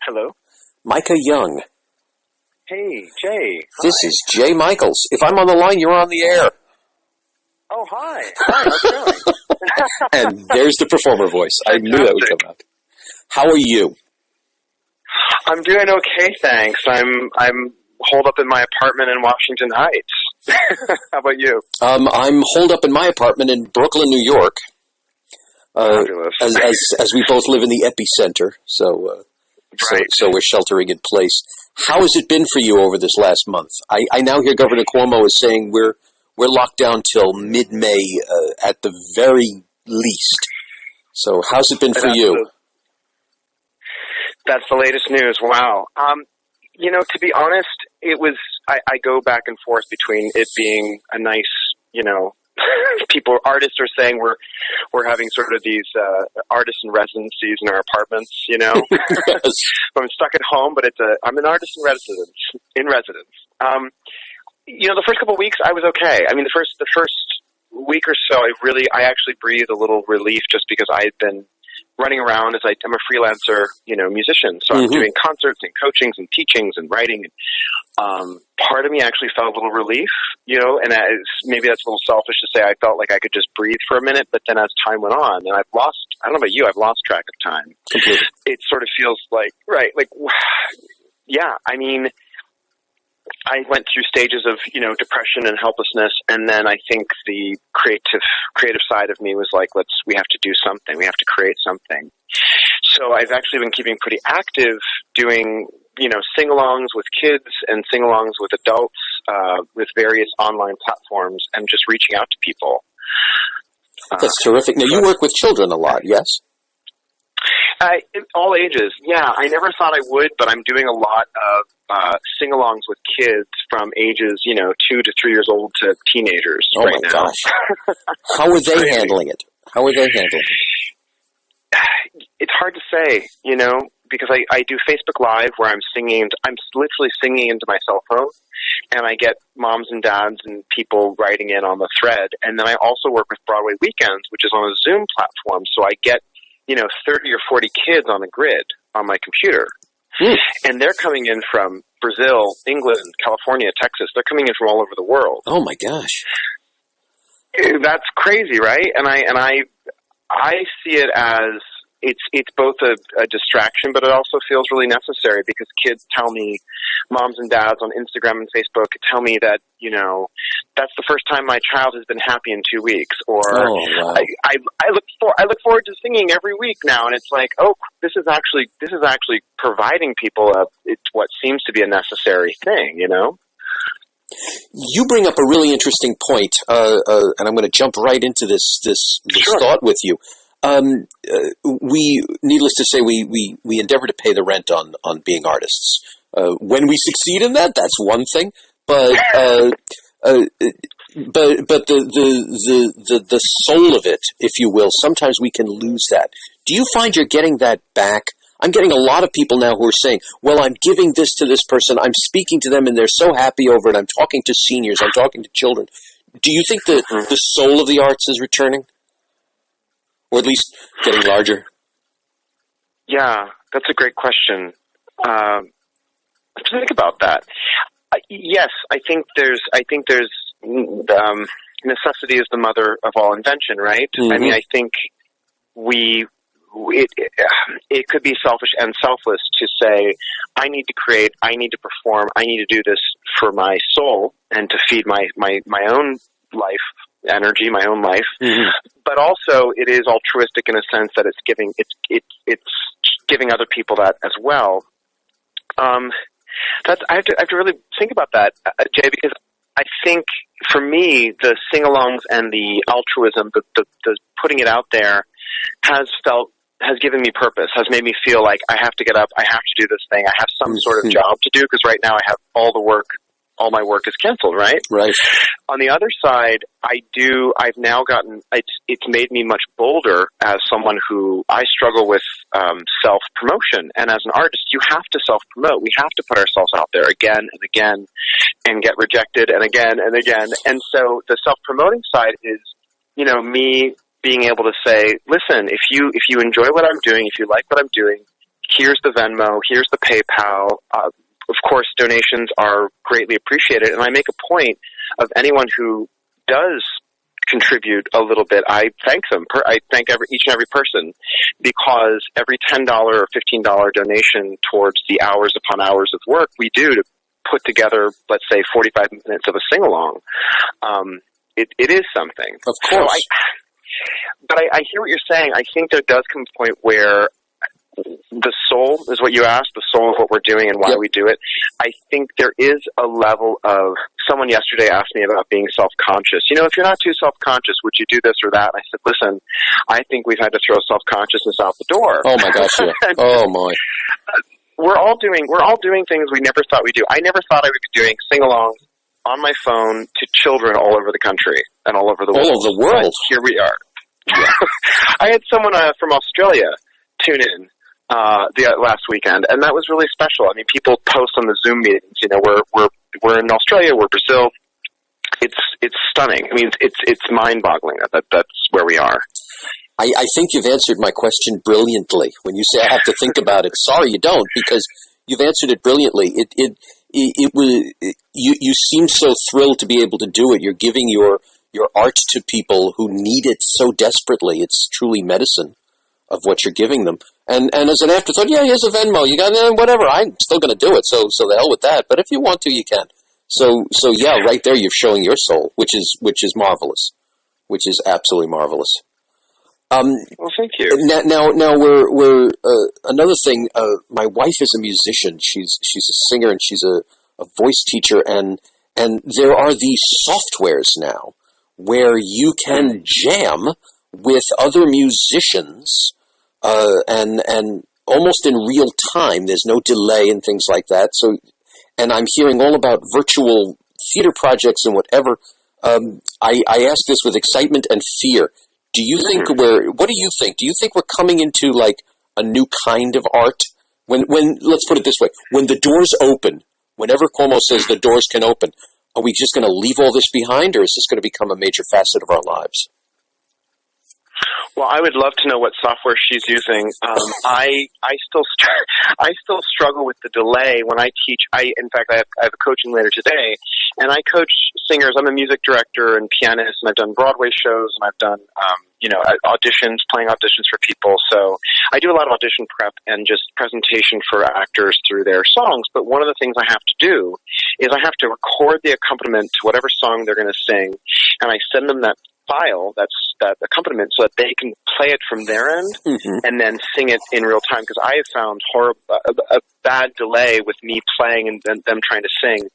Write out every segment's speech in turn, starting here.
Hello? Micah Young. Hey, Jay. This is Jay Michaels. If I'm on the line, you're on the air. Oh, hi. Hi, how's it going? And there's the performer voice. I knew that would come out. How are you? I'm doing okay, thanks. I'm holed up in my apartment in Washington Heights. How about you? I'm holed up in my apartment in Brooklyn, New York. Fabulous. As we both live in the epicenter, so we're sheltering in place. How has it been for you over this last month? I now hear Governor Cuomo is saying we're locked down till mid-May at the very least. So how's it been for you? That's the latest news. Wow. To be honest, it was. I go back and forth between it being a nice, artists are saying we're having sort of these artist in residencies in our apartments, Yes. So I'm stuck at home, but I'm an artist in residence. The first couple of weeks I was okay. I mean, the first week or so, I actually breathed a little relief just because I had been running around I'm a freelancer, musician. So I'm doing concerts and coachings and teachings and writing. And, part of me actually felt a little relief, and maybe that's a little selfish to say I felt like I could just breathe for a minute, but then as time went on, and I don't know about you, I've lost track of time. Completely. It sort of feels yeah, I mean, I went through stages of, depression and helplessness, and then I think the creative side of me was like, we have to do something. We have to create something. So I've actually been keeping pretty active doing, sing-alongs with kids and sing-alongs with adults, with various online platforms and just reaching out to people. That's terrific. Now, you work with children a lot, yes? All ages, yeah. I never thought I would, but I'm doing a lot of sing-alongs with kids from ages, 2 to 3 years old to teenagers right now. Oh, my gosh. How are they handling it? It's hard to say, because I do Facebook Live where I'm literally singing into my cell phone, and I get moms and dads and people writing in on the thread. And then I also work with Broadway Weekends, which is on a Zoom platform, so I get 30 or 40 kids on a grid on my computer. And they're coming in from Brazil, England, California, Texas. They're coming in from all over the world. Oh, my gosh. That's crazy, right? And I see it as it's both a distraction, but it also feels really necessary because kids tell me, moms and dads on Instagram and Facebook tell me that, that's the first time my child has been happy in 2 weeks. Or wow. I look forward to singing every week now, and it's like, oh, this is actually providing people what seems to be a necessary thing, You bring up a really interesting point, and I'm going to jump right into this Sure. thought with you. Needless to say, we endeavor to pay the rent on being artists. When we succeed in that, that's one thing. But the soul of it, if you will, sometimes we can lose that. Do you find you're getting that back? I'm getting a lot of people now who are saying, well, I'm giving this to this person, I'm speaking to them, and they're so happy over it, I'm talking to seniors, I'm talking to children. Do you think that the soul of the arts is returning? Or at least getting larger? Yeah, that's a great question. Let's think about that. Yes, I think there's necessity is the mother of all invention, right? I mean, I think it could be selfish and selfless to say, I need to create, I need to perform, I need to do this for my soul and to feed my own life energy, my own life. But also it is altruistic in a sense that it's giving other people that as well. I have to really think about that, Jay, because I think for me the sing-alongs and the altruism, the putting it out there has given me purpose, has made me feel like I have to get up, I have to do this thing, I have some sort of job to do, because right now I have all my work is canceled, right? Right. On the other side, I've now gotten, it's made me much bolder as someone who, I struggle with self-promotion. And as an artist, you have to self-promote. We have to put ourselves out there again and again and get rejected and again and again. And so the self-promoting side is, me being able to say, listen, if you enjoy what I'm doing, if you like what I'm doing, here's the Venmo, here's the PayPal. Of course, donations are greatly appreciated, and I make a point of anyone who does contribute a little bit. I thank them. I thank each and every person, because every $10 or $15 donation towards the hours upon hours of work we do to put together, let's say, 45 minutes of a sing-along, it is something. Of course. But I hear what you're saying. I think there does come a point where the soul is what you asked, the soul of what we're doing and why we do it. I think there is a level of, someone yesterday asked me about being self-conscious. You know, if you're not too self-conscious, would you do this or that? And I said, listen, I think we've had to throw self-consciousness out the door. Oh my gosh, yeah. Oh my. We're all doing things we never thought we'd do. I never thought I would be doing sing-alongs on my phone to children all over the country and all over the world. All over the world. But here we are. Yeah. I had someone from Australia tune in the last weekend, and that was really special. I mean, people post on the Zoom meetings. You know, we're in Australia, we're Brazil. It's stunning. I mean, it's mind-boggling that that's where we are. I think you've answered my question brilliantly. When you say I have to think about it, sorry you don't, because you've answered it brilliantly. You seem so thrilled to be able to do it. You're giving your art to people who need it so desperately. It's truly medicine of what you're giving them. And as an afterthought, yeah, here's a Venmo. You got whatever. I'm still going to do it. So the hell with that. But if you want to, you can. So yeah, right there, you're showing your soul, which is marvelous, which is absolutely marvelous. Well, thank you. Now we're another thing. My wife is a musician. She's a singer and she's a voice teacher, and there are these softwares now where you can jam with other musicians, and almost in real time. There's no delay and things like that. So, and I'm hearing all about virtual theater projects and whatever. I ask this with excitement and fear. Do you think what do you think? Do you think we're coming into like a new kind of art? When let's put it this way, when the doors open, whenever Cuomo says the doors can open, are we just going to leave all this behind, or is this going to become a major facet of our lives? Well, I would love to know what software she's using. I still struggle with the delay when I teach. In fact, I have a coaching later today, and I coach singers. I'm a music director and pianist, and I've done Broadway shows, and I've done playing auditions for people. So I do a lot of audition prep and just presentation for actors through their songs. But one of the things I have to do is I have to record the accompaniment to whatever song they're going to sing, and I send them that file, that accompaniment, so that they can play it from their end and then sing it in real time. Because I have found a bad delay with me playing and them trying to sing.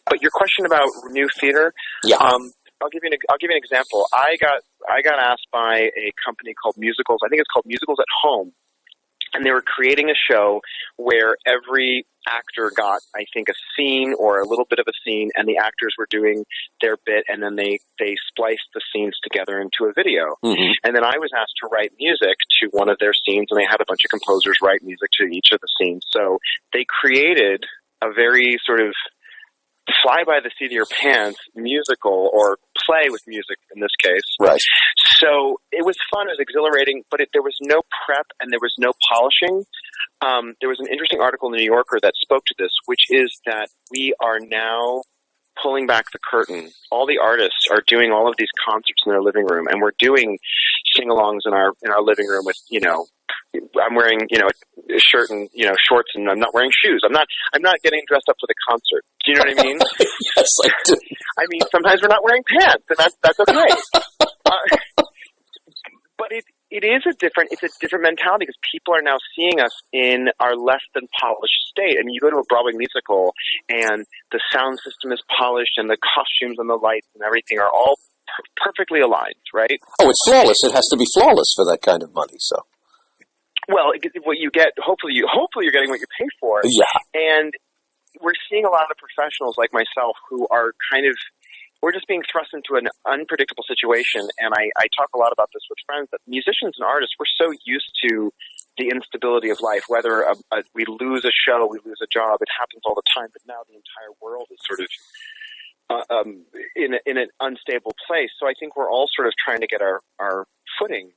But your question about new theater, I'll give you an example. I got asked by a company called Musicals. I think it's called Musicals at Home. And they were creating a show where every actor got, I think, a scene or a little bit of a scene, and the actors were doing their bit, and then they spliced the scenes together into a video. And then I was asked to write music to one of their scenes, and they had a bunch of composers write music to each of the scenes. So they created a very sort of fly by the seat of your pants musical, or play with music in this case. Right. So it was fun, it was exhilarating, but there was no prep and there was no polishing. There was an interesting article in the New Yorker that spoke to this, which is that we are now pulling back the curtain. All the artists are doing all of these concerts in their living room, and we're doing sing-alongs in our living room with, I'm wearing, a shirt and, shorts, and I'm not wearing shoes. I'm not getting dressed up for the concert. Do you know what I mean? Yes, I do. I mean, sometimes we're not wearing pants, and that's okay. But it's a different mentality, because people are now seeing us in our less than polished state. I mean, you go to a Broadway musical, and the sound system is polished, and the costumes and the lights and everything are all perfectly aligned, right? Oh, it's flawless. It has to be flawless for that kind of money. So, well, what you get, hopefully you're getting what you pay for. Yeah. And we're seeing a lot of professionals like myself who are we're just being thrust into an unpredictable situation. And I talk a lot about this with friends, that musicians and artists, we're so used to the instability of life, whether we lose a show, we lose a job, it happens all the time. But now the entire world is sort of in an unstable place. So I think we're all sort of trying to get our footing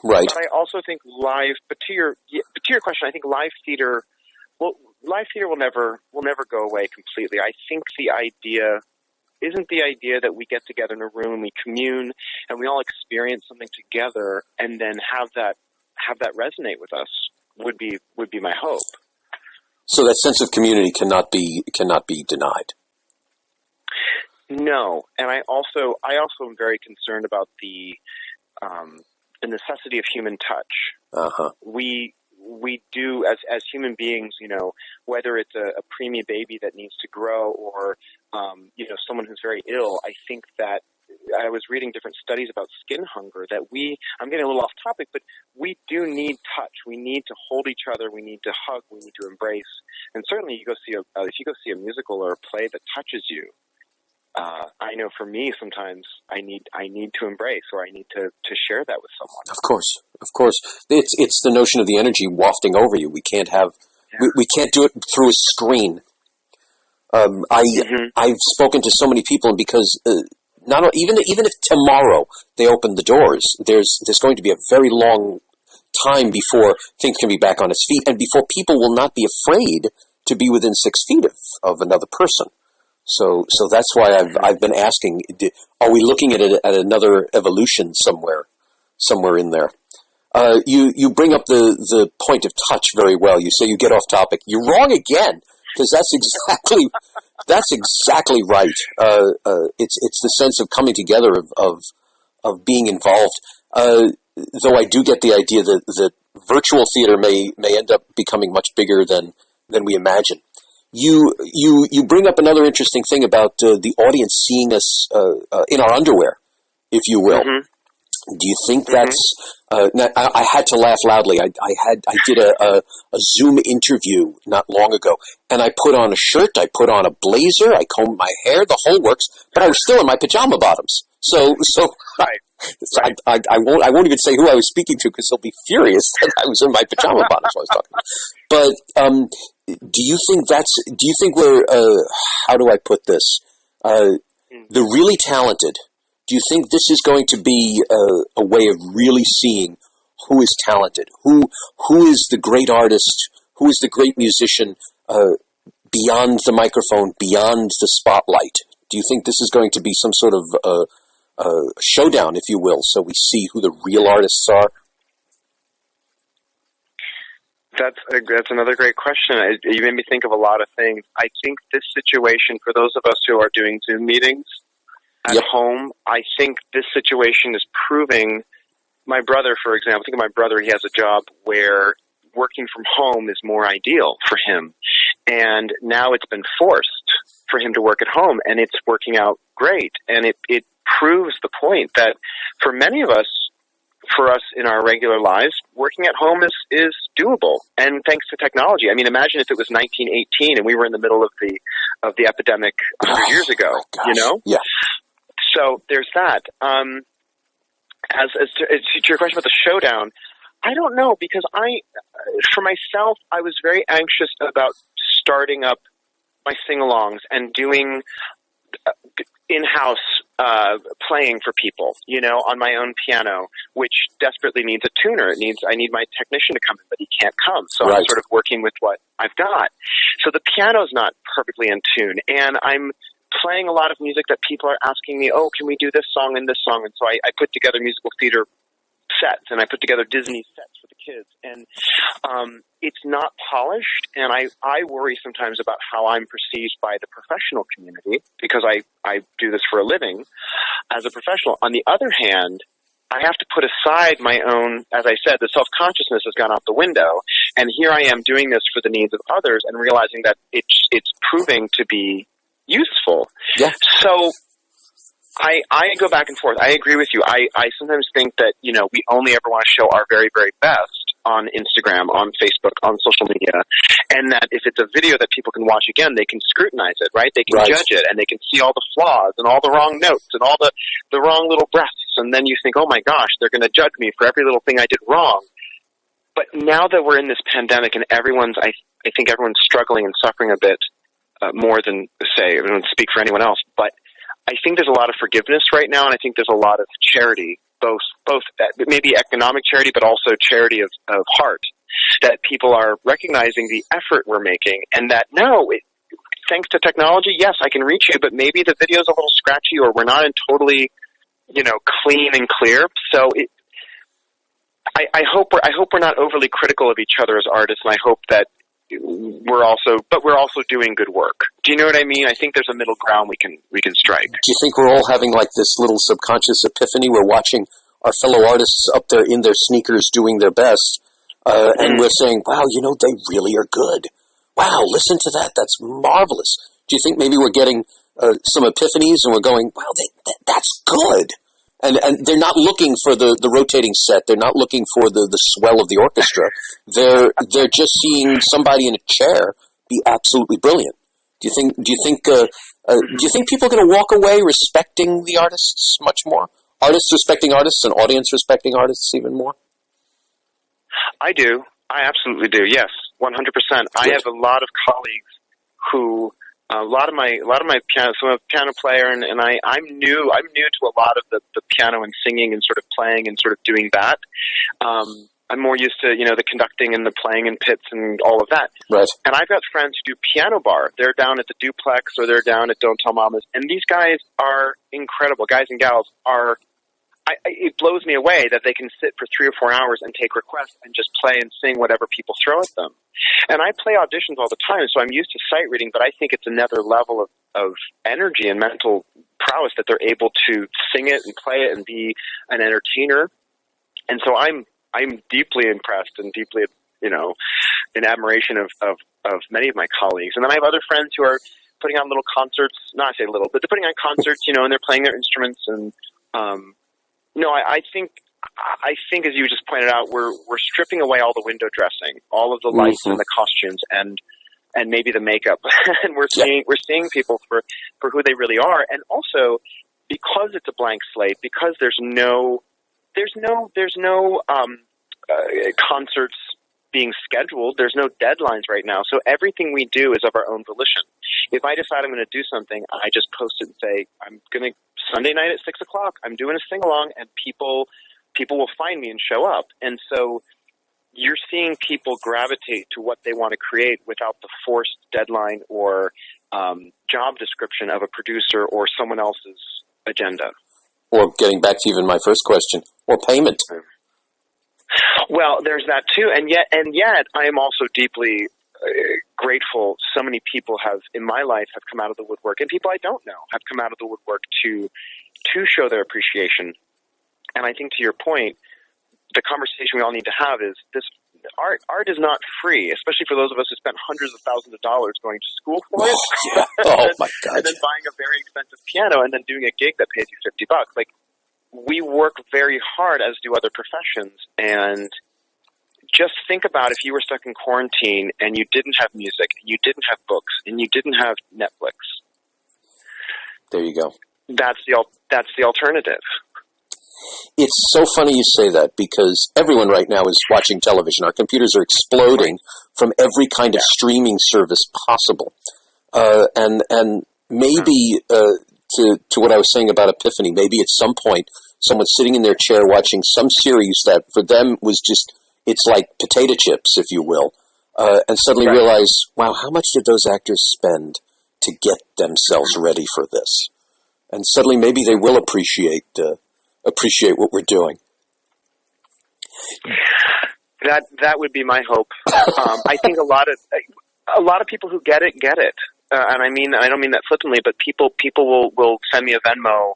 Right. But I also think but to your question, I think live theater will never go away completely. I think the idea isn't the idea that we get together in a room, we commune, and we all experience something together, and then have that resonate with us would be my hope. So that sense of community cannot be denied. No, and I also am very concerned about the necessity of human touch. Uh-huh. We do as human beings, whether it's a preemie baby that needs to grow or someone who's very ill. I think that I was reading different studies about skin hunger that I'm getting a little off topic, but we do need touch. We need to hold each other. We need to hug. We need to embrace. And certainly if you go see a musical or a play that touches you, I know for me sometimes I need to embrace, or I need to share that with someone. Of course. It's the notion of the energy wafting over you. We can't we can't do it through a screen. I've spoken to so many people, and because even if tomorrow they open the doors, there's going to be a very long time before things can be back on its feet, and before people will not be afraid to be within 6 feet of another person. So that's why I've been asking: are we looking at another evolution somewhere in there? You bring up the point of touch very well. You say you get off topic. You're wrong again, because that's exactly right. It's the sense of coming together of being involved. Though I do get the idea that virtual theater may end up becoming much bigger than we imagine. You bring up another interesting thing about the audience seeing us in our underwear, if you will. Mm-hmm. Do you think that's? Now, I had to laugh loudly. I did a Zoom interview not long ago, and I put on a shirt, I put on a blazer, I combed my hair, the whole works, but I was still in my pajama bottoms. So right. I won't even say who I was speaking to, because they'll be furious that I was in my pajama bottoms while I was talking. But do you think we're how do I put this? The really talented. Do you think this is going to be a way of really seeing who is talented, who is the great artist, who is the great musician beyond the microphone, beyond the spotlight? Do you think this is going to be some sort of showdown, if you will, so we see who the real artists are? That's another great question. You made me think of a lot of things. I think this situation, for those of us who are doing Zoom meetings at home, I think this situation is proving. My brother, for example, think of my brother. He has a job where working from home is more ideal for him, and now it's been forced for him to work at home, and it's working out great. And it proves the point that for many of us, for us in our regular lives, working at home is doable, and thanks to technology. I mean, imagine if it was 1918 and we were in the middle of the epidemic 100 years ago. Gosh. You know? Yeah. So there's that. As to your question about the showdown, I don't know, because for myself, I was very anxious about starting up my singalongs and doing in-house playing for people, on my own piano, which desperately needs a tuner. I need my technician to come in, but he can't come. So right. I'm sort of working with what I've got. So the piano's not perfectly in tune, and I'm playing a lot of music that people are asking me, oh, can we do this song and this song? And so I put together musical theater sets, and I put together Disney sets for the kids. And it's not polished, and I worry sometimes about how I'm perceived by the professional community, because I do this for a living as a professional. On the other hand, I have to put aside my own, as I said, the self-consciousness has gone out the window, and here I am doing this for the needs of others and realizing that it's proving to be useful. Yeah. So I go back and forth. I agree with you. I sometimes think that, we only ever want to show our very, very best on Instagram, on Facebook, on social media, and that if it's a video that people can watch again, they can scrutinize it, right? They can judge it, and they can see all the flaws and all the wrong notes and all the wrong little breaths, and then you think, oh my gosh, they're going to judge me for every little thing I did wrong. But now that we're in this pandemic and I think everyone's struggling and suffering a bit more than, say, I don't speak for anyone else, but I think there's a lot of forgiveness right now, and I think there's a lot of charity both maybe economic charity, but also charity of heart, that people are recognizing the effort we're making, and that thanks to technology, yes, I can reach you, but maybe the video's a little scratchy, or we're not in totally, clean and clear. So I hope we're not overly critical of each other as artists, and I hope that we're also doing good work. Do you know what I mean? I think there's a middle ground we can strike. Do you think we're all having like this little subconscious epiphany? We're watching our fellow artists up there in their sneakers doing their best, and we're saying, wow, they really are good. Wow, listen to that. That's marvelous. Do you think maybe we're getting some epiphanies and we're going, wow, that's good? And they're not looking for the rotating set. They're not looking for the swell of the orchestra. They're just seeing somebody in a chair be absolutely brilliant. Do you think people are going to walk away respecting the artists much more? Artists respecting artists and audience respecting artists even more? I do. I absolutely do. Yes, 100%. I have a lot of colleagues who. A lot of my piano, so I'm a piano player, and I'm new to a lot of the piano and singing and sort of playing and sort of doing that. I'm more used to, the conducting and the playing in pits and all of that. Right. And I've got friends who do piano bar. They're down at the Duplex or they're down at Don't Tell Mamas. And these guys are incredible. Guys and gals are, it blows me away that they can sit for 3 or 4 hours and take requests and just play and sing whatever people throw at them. And I play auditions all the time, so I'm used to sight reading, but I think it's another level of energy and mental prowess that they're able to sing it and play it and be an entertainer. And so I'm deeply impressed and deeply, in admiration of many of my colleagues. And then I have other friends who are putting on little concerts, not I say little, but they're putting on concerts, and they're playing their instruments. And I think, as you just pointed out, we're stripping away all the window dressing, all of the lights and the costumes, and maybe the makeup, and we're seeing people for who they really are, and also because it's a blank slate, because there's no concerts being scheduled, there's no deadlines right now, so everything we do is of our own volition. If I decide I'm going to do something, I just post it and say I'm going to Sunday night at 6 o'clock. I'm doing a sing along, and people will find me and show up. And so you're seeing people gravitate to what they want to create without the forced deadline or job description of a producer or someone else's agenda. Or getting back to even my first question, or payment. Well, there's that too, and yet I am also deeply grateful. So many people in my life have come out of the woodwork, and people I don't know have come out of the woodwork to show their appreciation. And I think, to your point, the conversation we all need to have is this: art is not free, especially for those of us who spent hundreds of thousands of dollars going to school for it. Oh my God! And then buying a very expensive piano, and then doing a gig that pays you $50. Like, we work very hard, as do other professions, and just think about if you were stuck in quarantine and you didn't have music, and you didn't have books, and you didn't have Netflix. There you go. That's the alternative. It's so funny you say that, because everyone right now is watching television. Our computers are exploding from every kind of streaming service possible. And maybe to what I was saying about epiphany, maybe at some point someone's sitting in their chair watching some series that for them was just, it's like potato chips, if you will, and suddenly realize, wow, how much did those actors spend to get themselves ready for this? And suddenly maybe they will appreciate what we're doing. That would be my hope. I think a lot of people who get it, and I don't mean that flippantly, but people will send me a Venmo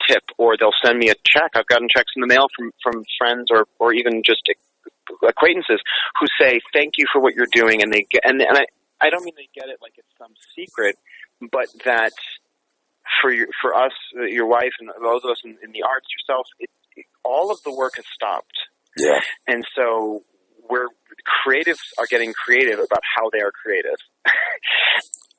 tip, or they'll send me a check. I've gotten checks in the mail from friends or even just acquaintances who say thank you for what you're doing, and they get, and I don't mean they get it like it's some secret, but that for us, your wife, and those of us in the arts, yourself, all of the work has stopped. Yeah. And so creatives are getting creative about how they are creative.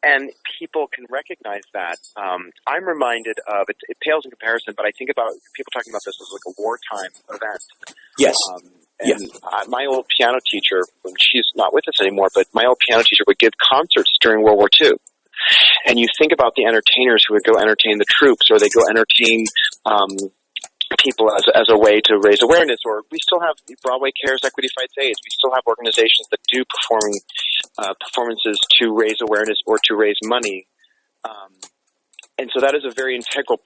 And people can recognize that. I'm reminded of, it pales in comparison, but I think about people talking about this as like a wartime event. Yes. My old piano teacher, she's not with us anymore, but my old piano teacher would give concerts during World War II. And you think about the entertainers who would go entertain the troops, or they go entertain people as a way to raise awareness. Or we still have Broadway Cares Equity Fights AIDS. We still have organizations that do performances to raise awareness or to raise money. And so that is a very integral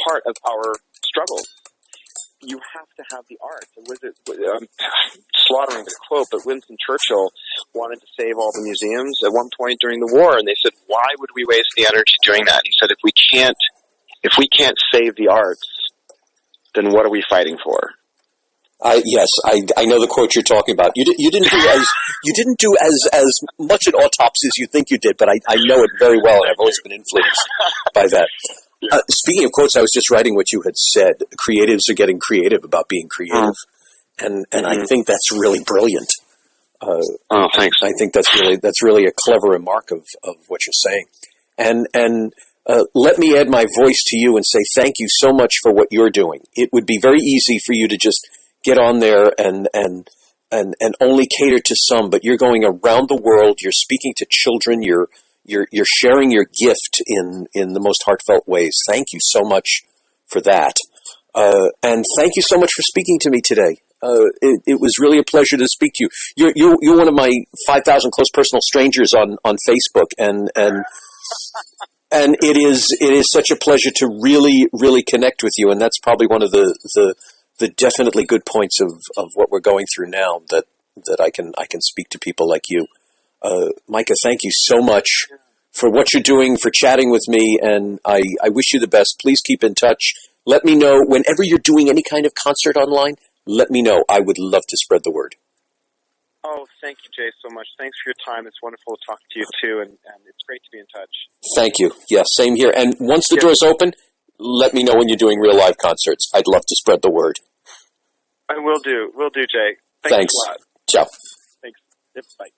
part of our struggle. You have to have the arts. I'm slaughtering the quote, but Winston Churchill wanted to save all the museums at one point during the war, and they said, "Why would we waste the energy doing that?" He said, "If we can't save the arts, then what are we fighting for?" Yes, I know the quote you're talking about. You didn't do as much an autopsy as you think you did, but I know it very well, and I've always been influenced by that. Speaking of quotes, I was just writing what you had said. Creatives are getting creative about being creative, and I think that's really brilliant. Thanks. I think that's really a clever remark of what you're saying, and let me add my voice to you and say thank you so much for what you're doing. It would be very easy for you to just get on there and only cater to some, but you're going around the world. You're speaking to children. You're sharing your gift in the most heartfelt ways. Thank you so much for that. And thank you so much for speaking to me today. It was really a pleasure to speak to you. You're one of my 5,000 close personal strangers on Facebook, and it is such a pleasure to really, really connect with you. And that's probably one of the definitely good points of what we're going through now, that I can speak to people like you. Micah, thank you so much for what you're doing, for chatting with me, and I wish you the best. Please keep in touch. Let me know whenever you're doing any kind of concert online. Let me know. I would love to spread the word. Oh, thank you, Jay, so much. Thanks for your time. It's wonderful to talk to you, too, and it's great to be in touch. Thank you. Yeah, same here. And once the doors open, let me know when you're doing real live concerts. I'd love to spread the word. I will do. Will do, Jay. Thanks a lot. Ciao. Thanks. Yep, bye.